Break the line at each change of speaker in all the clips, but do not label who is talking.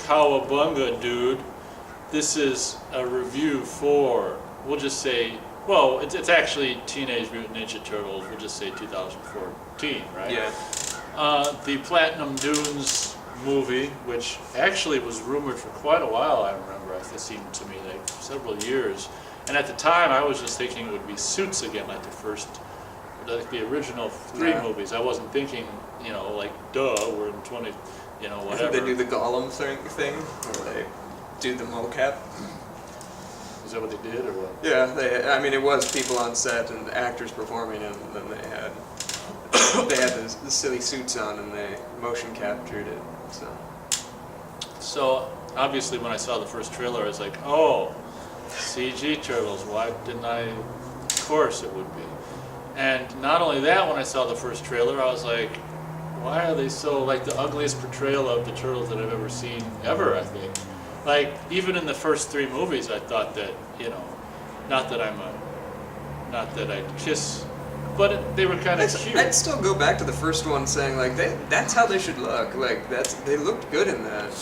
Cowabunga, dude. This is a review for, we'll just say, well, it's actually Teenage Mutant Ninja Turtles, we'll just say 2014, right?
Yeah.
The Platinum Dunes movie, which actually was rumored for quite a while, I remember. It seemed to me like several years. And at the time, I was just thinking it would be Suits again, like the original three movies. I wasn't thinking, like, duh, we're in 20, whatever.
I think they do the Gollum thing where they do the mocap.
Is that what they did, or what?
Yeah, it was people on set and actors performing, and then they had the silly suits on, and they motion captured it.
So obviously, when I saw the first trailer, I was like, oh, CG Turtles. Why didn't I? Of course, it would be. And not only that, when I saw the first trailer, I was like, why are they so like the ugliest portrayal of the Turtles that I've ever seen ever? I think. Like, even in the first three movies, I thought that, not that I'd kiss, but they were kind of cute.
I'd still go back to the first one saying, like, that's how they should look. Like, they looked good in that.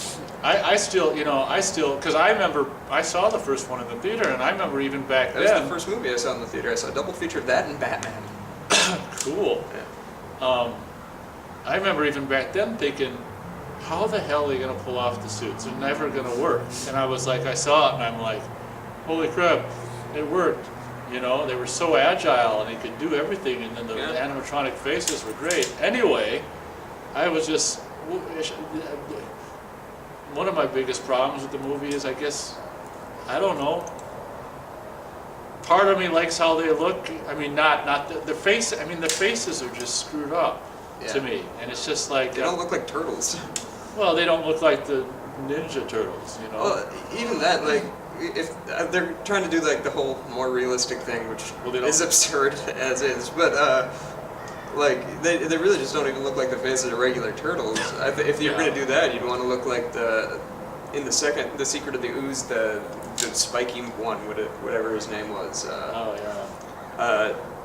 I still, because I remember, I saw the first one in the theater, and I remember even back then.
That was the first movie I saw in the theater. I saw a double feature of that and Batman.
Cool.
Yeah.
I remember even back then thinking, how the hell are they going to pull off the suits? They're never going to work. And I was like, I saw it and I'm like, holy crap, it worked. They were so agile and they could do everything, and then the animatronic faces were great. Anyway, I was just, one of my biggest problems with the movie is, I guess, I don't know, part of me likes how they look. I mean, not the face, the faces are just screwed up to me. And it's just like...
They don't look like turtles.
Well, they don't look like the Ninja Turtles,
Well, even that, like, if they're trying to do like the whole more realistic thing, which is absurd as is, but like they really just don't even look like the faces of regular turtles. If you're going to do that, you'd want to look like the Secret of the Ooze, the spiky one, whatever his name was.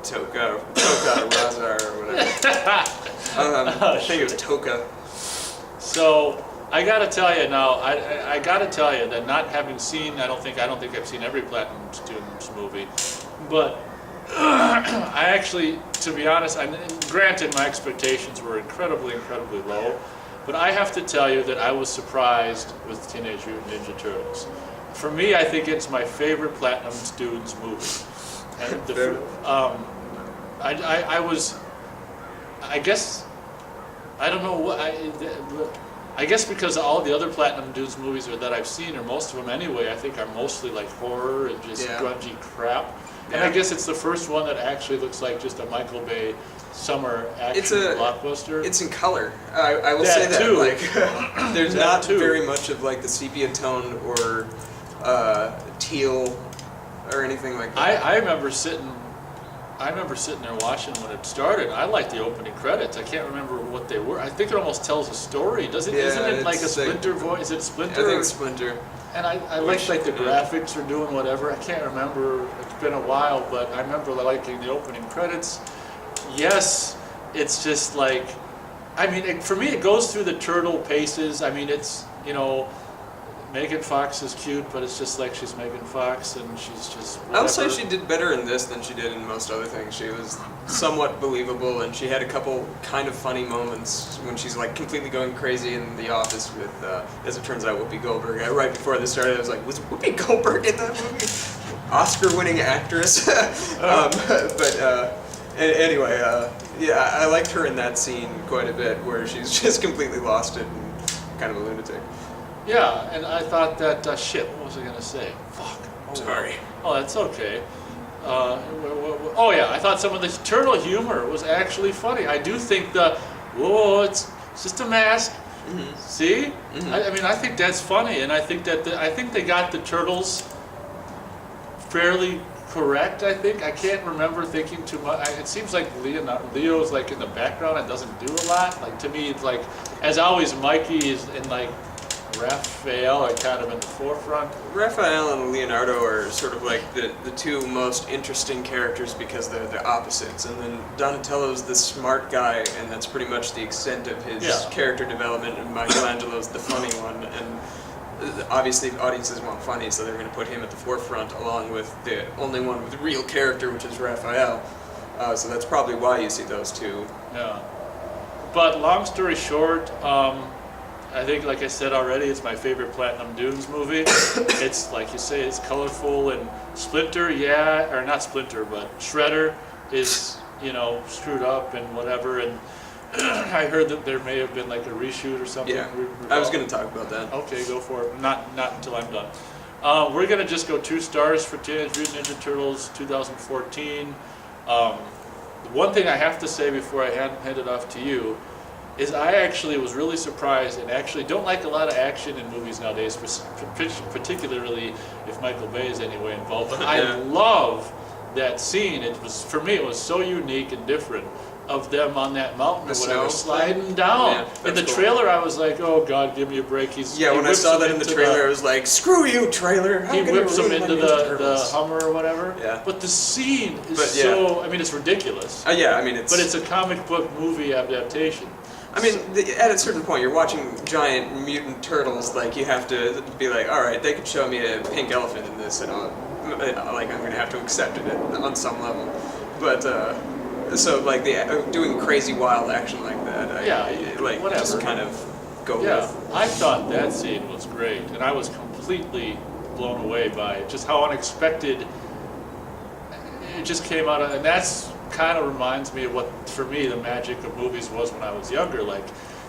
Toka Razar or whatever. I think it was Toka.
So I got to tell you now, I got to tell you that not having seen, I don't think I've seen every Platinum Dunes movie, but I actually, to be honest, granted my expectations were incredibly low, but I have to tell you that I was surprised with Teenage Mutant Ninja Turtles. For me, I think it's my favorite Platinum Dunes movie. And I guess, I don't know what, I guess because all the other Platinum Dunes movies that I've seen, or most of them anyway, I think are mostly like horror and just grungy crap. And I guess it's the first one that actually looks like just a Michael Bay summer action blockbuster.
It's in color. I will say that.
Too.
Like, there's not very much of like the sepia tone or teal or anything like that.
I remember sitting there watching when it started. I liked the opening credits. I can't remember what they were. I think it almost tells a story. Isn't it like a Splinter voice? Is it Splinter?
I think it's Splinter.
And I liked like the graphics or doing whatever. I can't remember. It's been a while, but I remember liking the opening credits. Yes, it's just like, for me it goes through the turtle paces. It's, Megan Fox is cute, but it's just like she's Megan Fox, and she's just whatever.
I would say she did better in this than she did in most other things. She was somewhat believable, and she had a couple kind of funny moments when she's like completely going crazy in the office with, as it turns out, Whoopi Goldberg. Right before this started, I was like, was Whoopi Goldberg in that movie? Oscar-winning actress. Anyway, I liked her in that scene quite a bit, where she's just completely lost it and kind of a lunatic.
Yeah, and I thought that, what was I going to say? Fuck.
Sorry.
Oh, that's okay. I thought some of the turtle humor was actually funny. I do think it's just a mask. Mm-hmm. See? Mm-hmm. I think that's funny, and I think that I think they got the turtles fairly correct. I can't remember thinking too much. It seems like Leo's like in the background and doesn't do a lot. Like, to me, it's like, as always, Mikey is in like Raphael are kind of in the forefront.
Raphael and Leonardo are sort of like the two most interesting characters because they're the opposites. And then Donatello's the smart guy, and that's pretty much the extent of his character development. And Michelangelo's the funny one. And obviously, audiences want funny, so they're going to put him at the forefront along with the only one with real character, which is Raphael. So that's probably why you see those two.
Yeah. But long story short, I think, like I said already, it's my favorite Platinum Dunes movie. It's, like you say, it's colorful, and Splinter, or not Splinter, but Shredder is, screwed up and whatever, and I heard that there may have been like a reshoot or something.
Yeah, I was going to talk about that.
Okay, go for it. Not until I'm done. We're going to just go 2 stars for Teenage Mutant Ninja Turtles 2014. One thing I have to say before I hand it off to you is I actually was really surprised, and actually don't like a lot of action in movies nowadays, particularly if Michael Bay is anyway involved. But I love that scene. For me, it was so unique and different of them on that mountain or whatever, sliding down. In the trailer, I was like, oh God, give me a break.
When I saw that in the trailer, I was like, screw you, trailer.
He whips them into the Hummer or whatever.
Yeah.
But the scene is so, it's ridiculous.
But
it's a comic book movie adaptation.
At a certain point, you're watching giant mutant turtles. Like, you have to be like, all right, they could show me a pink elephant in this, and I'm going to have to accept it on some level. But so like doing crazy wild action like that,
whatever.
Just kind of go with.
I thought that scene was great, and I was completely blown away by just how unexpected it just came out of, and that's kind of reminds me of what, for me, the magic of movies was when I was younger. Like,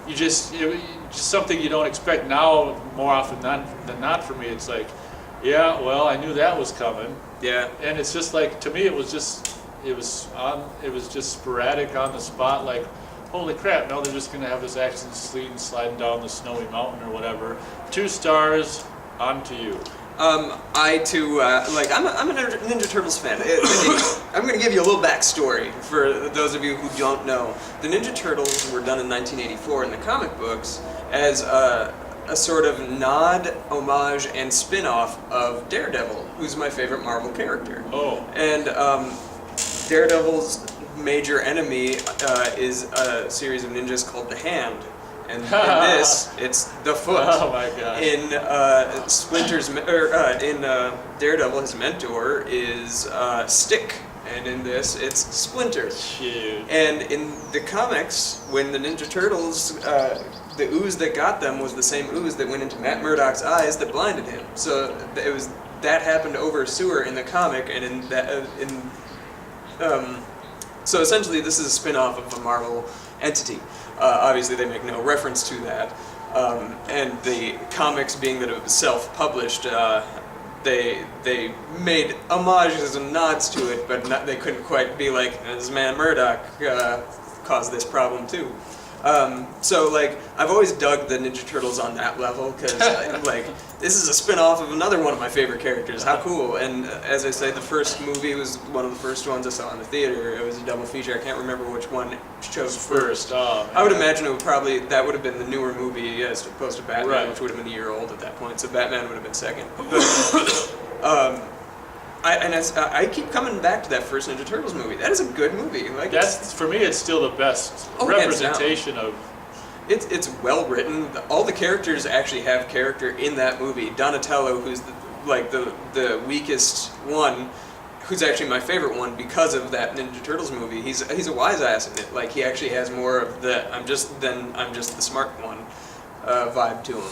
just something you don't expect now more often than not. For me, it's like, I knew that was coming.
Yeah.
And it's just like, to me, it was just sporadic on the spot. Like, holy crap! Now they're just gonna have this action scene sliding down the snowy mountain or whatever. 2 stars. On to you.
I too, I'm a Ninja Turtles fan. I'm going to give you a little backstory for those of you who don't know. The Ninja Turtles were done in 1984 in the comic books as a sort of nod, homage, and spin-off of Daredevil, who's my favorite Marvel character.
Oh.
And Daredevil's major enemy is a series of ninjas called the Hand. And in this, it's the foot.
Oh my god!
In Daredevil, his mentor is Stick, and in this, it's Splinter.
Shoot.
And in the comics, when the Ninja Turtles, the ooze that got them was the same ooze that went into Matt Murdock's eyes that blinded him. So that happened over a sewer in the comic, and so essentially, this is a spin-off of a Marvel entity. Obviously, they make no reference to that. And the comics, being that it was self-published, they made homages and nods to it, but they couldn't quite be like, this man Murdock caused this problem too. So I've always dug the Ninja Turtles on that level, because this is a spin-off of another one of my favorite characters. How cool. And as I say, the first movie was one of the first ones I saw in the theater. It was a double feature. I can't remember which one chose first. I would imagine that would have been the newer movie as opposed to Batman, which would have been a year old at that point, so Batman would have been second. But, I keep coming back to that first Ninja Turtles movie. That is a good movie.
For me, it's still the best representation of.
It's well written. All the characters actually have character in that movie. Donatello, who's the weakest one, who's actually my favorite one because of that Ninja Turtles movie. He's a wise ass in it. He actually has more of the I'm just the smart one vibe to him.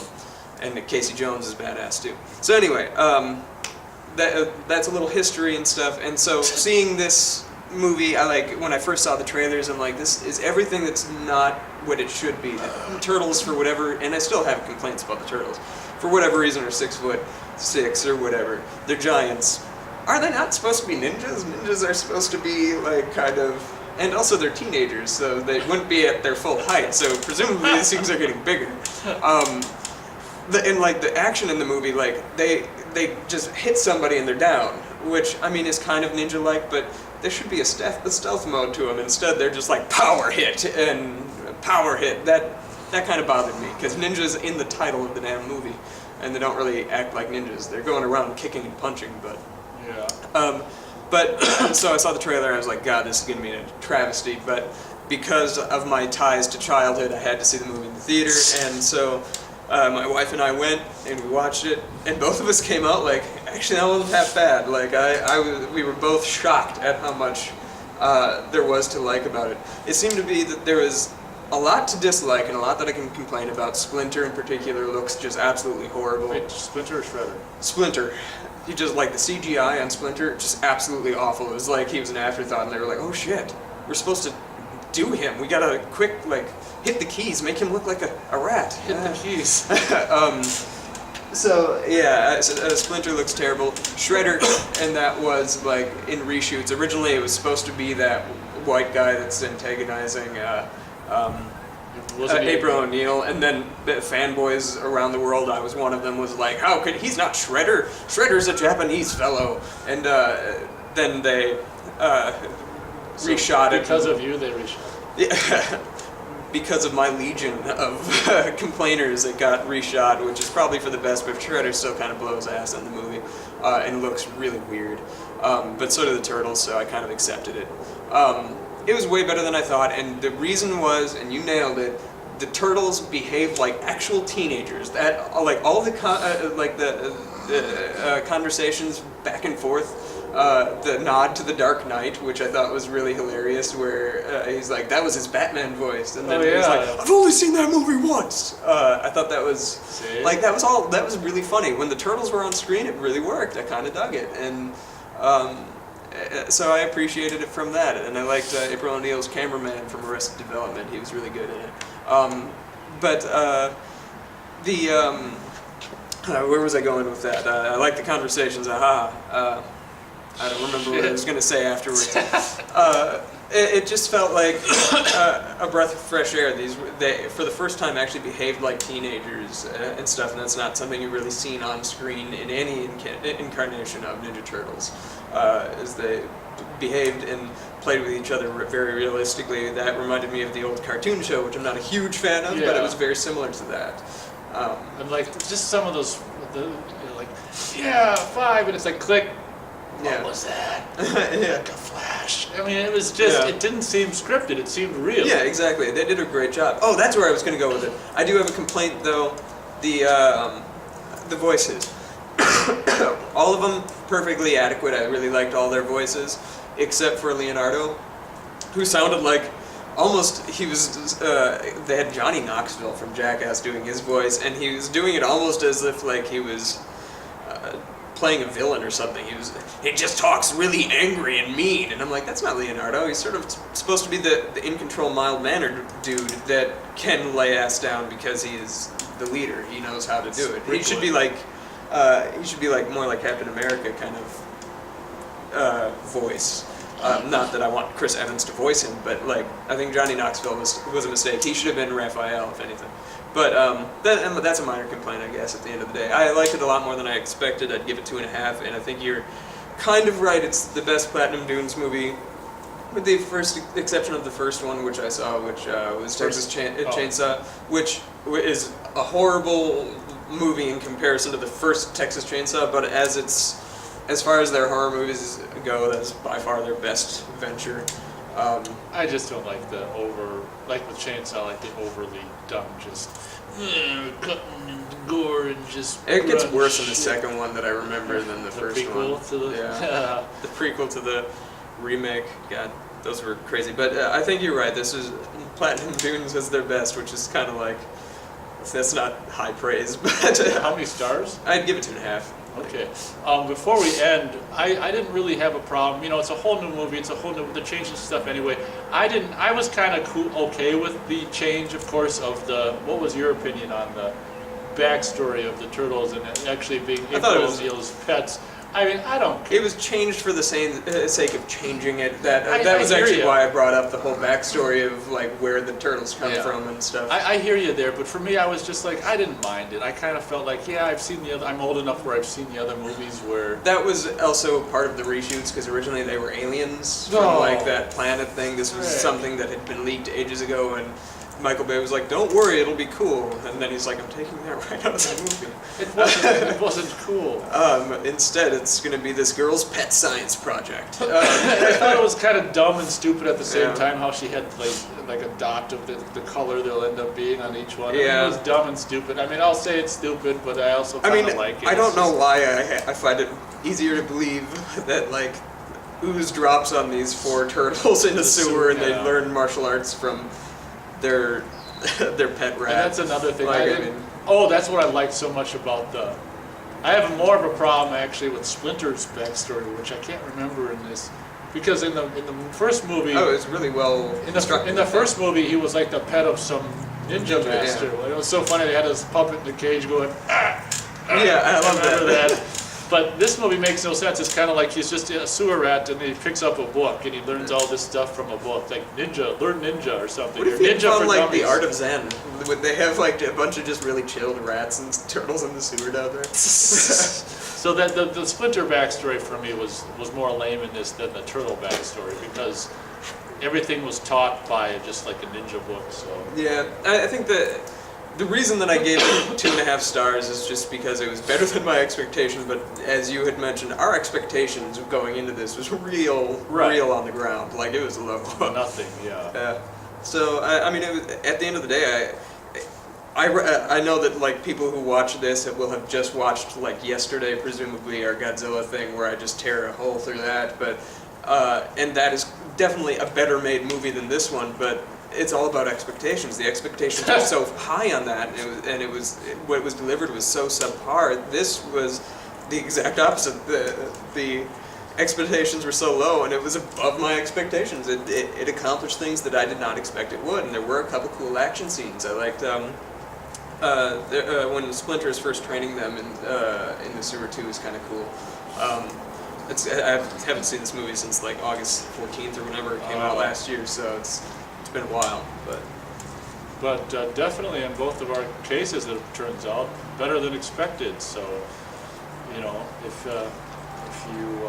And Casey Jones is badass too. So anyway. That's a little history and stuff, and so seeing this movie, when I first saw the trailers, I'm like, this is everything that's not what it should be. The Turtles, for whatever, and I still have complaints about the Turtles, for whatever reason, are 6'6" or whatever. They're giants. Are they not supposed to be ninjas? Ninjas are supposed to be and also they're teenagers, so they wouldn't be at their full height, so presumably these things are getting bigger. The action in the movie, they just hit somebody and they're down, which, is kind of ninja-like, but there should be a stealth mode to them. Instead, they're just power hit and power hit. That that kind of bothered me, because ninjas in the title of the damn movie, and they don't really act like ninjas. They're going around kicking and punching, but...
Yeah.
But, so I saw the trailer and I was like, God, this is going to be a travesty, but because of my ties to childhood, I had to see the movie in the theater, and so my wife and I went, and we watched it, and both of us came out like, actually, that wasn't that bad. Like, we were both shocked at how much there was to like about it. It seemed to be that there was a lot to dislike and a lot that I can complain about. Splinter in particular looks just absolutely horrible.
Wait, Splinter or Shredder?
Splinter. You just like the CGI on Splinter, just absolutely awful. It was like he was an afterthought, and they were like, "Oh shit, we're supposed to do him. We gotta quick hit the keys, make him look like a rat."
Hit the keys.
So yeah, Splinter looks terrible. Shredder, and that was like in reshoots. Originally, it was supposed to be that white guy that's antagonizing April O'Neil, and then the fanboys around the world, I was one of them, was like, how could, he's not Shredder, Shredder's a Japanese fellow, and then they reshot it.
Because of you, they reshot it.
Yeah, because of my legion of complainers, it got reshot, which is probably for the best, but Shredder still kind of blows ass in the movie, and looks really weird. But so do the Turtles, so I kind of accepted it. It was way better than I thought, and the reason was, and you nailed it, the Turtles behaved like actual teenagers. That like all the conversations back and forth, the nod to the Dark Knight, which I thought was really hilarious, where he's like, that was his Batman voice, and then he's like, I've only seen that movie once. I thought that was like that was really funny. When the Turtles were on screen, it really worked. I kind of dug it, and. So I appreciated it from that, and I liked April O'Neil's cameraman from Arrested Development. He was really good in it. Where was I going with that? I liked the conversations. I don't remember what I was going to say afterwards. It just felt like a breath of fresh air. They, for the first time, actually behaved like teenagers and stuff, and that's not something you've really seen on screen in any incarnation of Ninja Turtles. As they behaved and played with each other very realistically. That reminded me of the old cartoon show, which I'm not a huge fan of, but it was very similar to that.
And like just some of those, like, yeah, 5, and it's like click.
Yeah.
What was that?
Yeah.
Like a flash. I mean, it was just, it didn't seem scripted, it seemed real.
Yeah, exactly. They did a great job. Oh, that's where I was going to go with it. I do have a complaint, though. The voices. All of them perfectly adequate. I really liked all their voices, except for Leonardo, who sounded like almost he was. They had Johnny Knoxville from Jackass doing his voice, and he was doing it almost as if like he was playing a villain or something. He just talks really angry and mean, and I'm like, that's not Leonardo. He's sort of supposed to be the in-control, mild-mannered dude that can lay ass down because he is the leader. He knows how to do it. He should be like more like Captain America kind of voice. Not that I want Chris Evans to voice him, but like I think Johnny Knoxville was a mistake. He should have been Raphael, if anything. But that's a minor complaint, I guess. At the end of the day, I liked it a lot more than I expected. I'd give it 2.5, and I think you're kind of right. It's the best Platinum Dunes movie, with the first exception of the first one, which I saw, which was Texas Chainsaw, which is a horrible movie in comparison to the first Texas Chainsaw. But as far as their horror movies go, that's by far their best venture.
I just don't like like with Chainsaw, like the overly dumb, just cutting and gore and just.
It gets worse in the second one that I remember than the first one.
To the
The prequel to the remake. God, those were crazy. But I think you're right. This is Platinum Dunes is their best, which is kind of like that's not high praise, but
how many stars?
I'd give it 2.5.
Okay. Before we end, I didn't really have a problem. You know, it's a whole new movie. It's a whole new. They're changing stuff anyway. I was kind of okay with the change, of course, of the. What was your opinion on the backstory of the turtles and actually being April O'Neil's pets? I mean, I don't care.
It was changed for the sake of changing it. That was actually why I brought up the whole backstory of like where the turtles come from and stuff.
I hear you there, but for me, I was just like, I didn't mind it. I kind of felt like, yeah, I've seen the other. I'm old enough where I've seen the other movies where.
That was also part of the reshoots because originally they were aliens from like that planet thing. This was something that had been leaked ages ago, and Michael Bay was like, "Don't worry, it'll be cool," and then he's like, "I'm taking that right out of the movie."
It wasn't cool.
Instead, it's going to be this girl's pet science project.
I thought it was kind of dumb and stupid at the same
Yeah.
time how she had like a dot of the color they'll end up being on each one.
Yeah.
It was dumb and stupid. I mean, I'll say it's stupid, but I also
I
kind
mean,
of like it.
I don't
It's
know
just-
why I find it easier to believe that like ooze drops on these 4 turtles in a
The
sewer
sewer,
and they
yeah.
learn martial arts from their their pet rat.
And that's another thing.
Like,
I
I
didn't-
mean-
oh, that's what I liked so much about the. I have more of a problem actually with Splinter's backstory, which I can't remember in this, because in the first movie.
Oh, it's really well
In
constructed.
the first movie, he was like the pet of some ninja
Yeah.
master. It was so funny. They had his puppet in the cage going.
Yeah, I love
remember
that.
that. But this movie makes no sense. It's kind of like he's just a sewer rat, and he picks up a book, and he learns all this stuff from a book, like learn ninja or something.
What if
or
you
ninja
found
for
like
dummies.
the art of Zen? Would they have like a bunch of just really chilled rats and turtles in the sewer down there?
So that the Splinter backstory for me was more lame in this than the Turtle backstory, because everything was taught by just like a ninja book. So
Yeah, I think that the reason that I gave it 2.5 stars is just because it was better than my expectations. But as you had mentioned, our expectations going into this was real on the ground. Like it was low.
nothing. Yeah.
So I mean, it was, at the end of the day, I know that like people who watch this will have just watched like yesterday, presumably our Godzilla thing, where I just tear a hole through that. But and that is definitely a better made movie than this one. But it's all about expectations. The expectations were so high on that, and it was what was delivered was so subpar. This was the exact opposite. The expectations were so low, and it was above my expectations. It accomplished things that I did not expect it would, and there were a couple cool action scenes. I liked when Splinter is first training them in the sewer 2 is kind of cool. I haven't seen this movie since like August 14th or whenever it came out last year, so it's been a while.
But definitely in both of our cases, it turns out better than expected. So, you know, if you,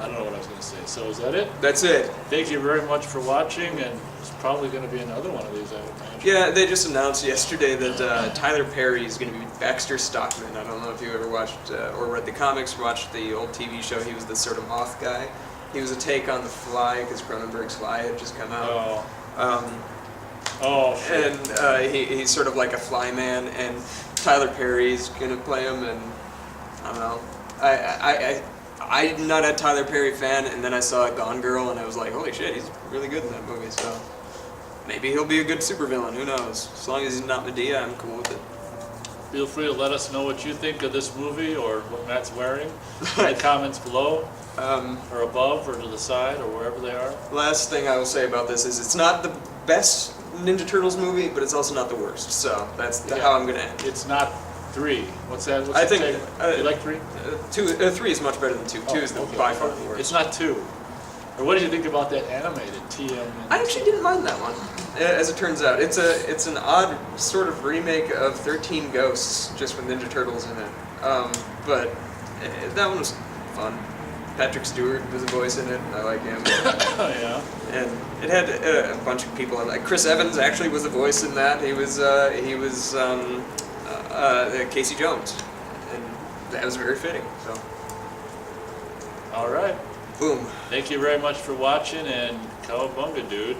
I don't know what I was going to say. So is that it?
That's it.
Thank you very much for watching, and there's probably going to be another one of these, I would imagine.
Yeah, they just announced yesterday that Tyler Perry is going to be Baxter Stockman. I don't know if you ever watched or read the comics, watched the old TV show. He was the sort of moth guy. He was a take on The Fly, because Cronenberg's Fly had just come out.
Shit.
And he's sort of like a fly man, and Tyler Perry's going to play him, and I don't know. I'm not a Tyler Perry fan, and then I saw Gone Girl, and I was like, holy shit, he's really good in that movie, so maybe he'll be a good supervillain, who knows? As long as he's not Medea, I'm cool with it.
Feel free to let us know what you think of this movie or what Matt's wearing in the comments below, or above, or to the side, or wherever they are.
Last thing I will say about this is it's not the best Ninja Turtles movie, but it's also not the worst, so that's how I'm going to end.
It's not 3. What's that? What's
I
the
think,
tag? You like 3?
3 is much better than 2. 2 is
okay.
by far the worst.
It's not 2. Or what did you think about that animated TM?
I actually didn't mind that one, as it turns out. It's an odd sort of remake of 13 Ghosts, just with Ninja Turtles in it. But that one was fun. Patrick Stewart was a voice in it, and I like him.
Yeah.
And it had a bunch of people. Like Chris Evans actually was a voice in that. He was Casey Jones, and that was very fitting. So,
All right.
boom.
Thank you very much for watching, and cowabunga, dude.